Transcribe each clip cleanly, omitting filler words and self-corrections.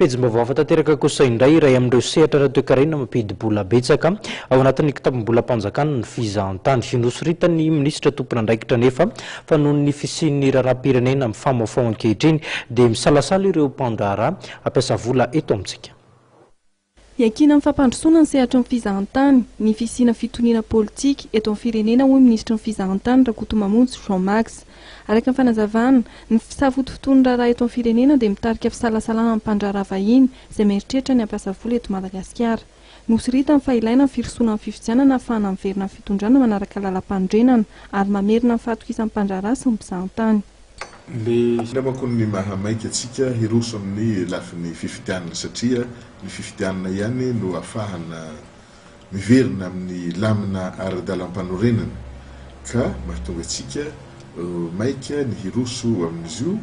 pejim-baovao tanteraka kosa indray iray amin'ireo sehatra ara-toe-karena mampidim-bola betsaka ao anatin'ny kitapom-bolam-panjakana ny fizahan-tany. Nosoritan'ny minisitra tompona andraikitra nefa fa noho ny fisian'ny firenena amin'ny famaofao ankehitriny dia misalasala ireo mpandraharaha hampiasa vola eto amintsika. Iakina amin'ny fampandrosoana ny sehatra ny fizahan-tany, ny fisiana fitoniana politika eto amin'ny firenena hoy ministra ny fizahan-tany Rakotomamonjy Jean Max. Araka ny fanazavana, ny safotofoto raha eto amin'ny firenena dia mitarika fisalasalana amin'ny mpandraharaha vahiny izay mieritreritra ny hampiasa vola eto Madagasikara. Nosoritan'ny fa ilaina ny firosoana amin'ny fifidianana ahafahana miverina ny fitondrana manaraka lalam-pandrenana ary mamerina ny fahatokisan'ny mpandraharaha sy ny mpizahan-tany. Le namako ny mahamaika atsika hiroso amin'ny lafin'ny fifidianana satria ny fifidianana ihany no ahafahana miverina amin'ny lamina ara-dalam-panorenana ka mahatonga atsika maika ny hiroso amin'izy io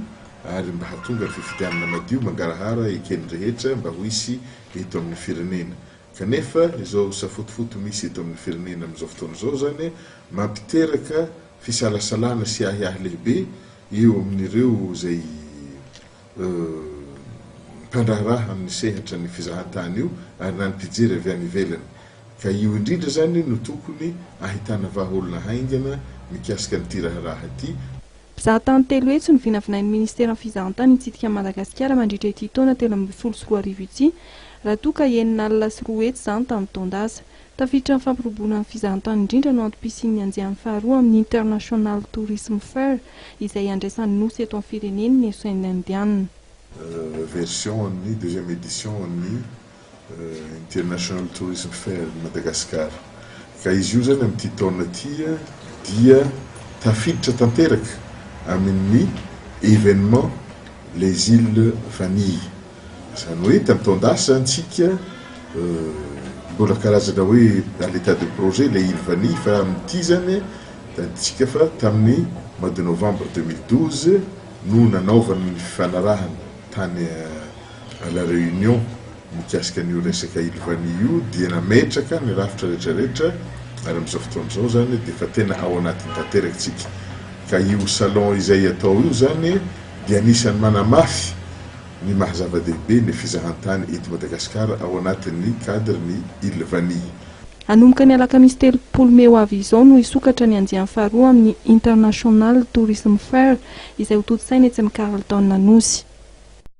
ary mba hahatonga ny fifidianana madio mangarahara ekeny rehetra mba ho hisy eto amin'ny firenena. Kanefa izao safotofoto misy eto amin'ny firenena amin'izao fotoana izao zany mampiteraka fisalasalana sy ahiahy lehibe eo amin'ireo izay mpandraharaha amin'ny sehatra ny fizahan-tany io ary na ny mpijery avy any ivelany. Ka io indrindra zany no tokony ahitana vahaolona haingana mikasika n'ity raharaha ity. Mpizahan-tany telo etsy no vinavinain'ny ministera fizahan-tany itsidika Madagasikara mandritra ity taona 2024 ity raha toa ka enina alina sy roa etsy zany tamin'ny taon-dasa. Tafiditra ny fampirobona ny fizahan-tany indrindra no antom-pisian'ny anjehan'ny faharoa amin'ny International Tourisme Fair izay andraisan'ny nosy eto amin'ny firenena ny Sainy Indianina. Version ny deuxième édition ny International Tourisme Fair Madagascar. Ka izy io zany amin'ity taona ity dia tafiditra tanteraka amin'ny événement les îles vanille. Zany hoe tamin'ny taon-dasa antsika mbola karazana hoe à l'état de projet les îles vanille fa amin'ity zany tantsika fa tamin'ny mois de novembre 2012 no nanaovana ny fifanarahana tany à la Réunion mikasika an'io resaka îles vanille io dia nametraka ny rafitra rehetrarehetra ary amin'izao fotoana izao zany dia fa tena ao anatin'ny tanterakitsika. Ka io salon izay atao io zany dia anisan'ny manamafy ny mahazava-dehibe ny fizahan-tany eto Madagasikara ao anatin'ny cadre-ny îles vanille. Anomboka ny alakamisy 30 Mey ho avy izao no hisokatra ny anjehan'ny faharoa amin'ny International Tourisme Fair izay ho toto-saina etsy amin'ny Carleton Nosy.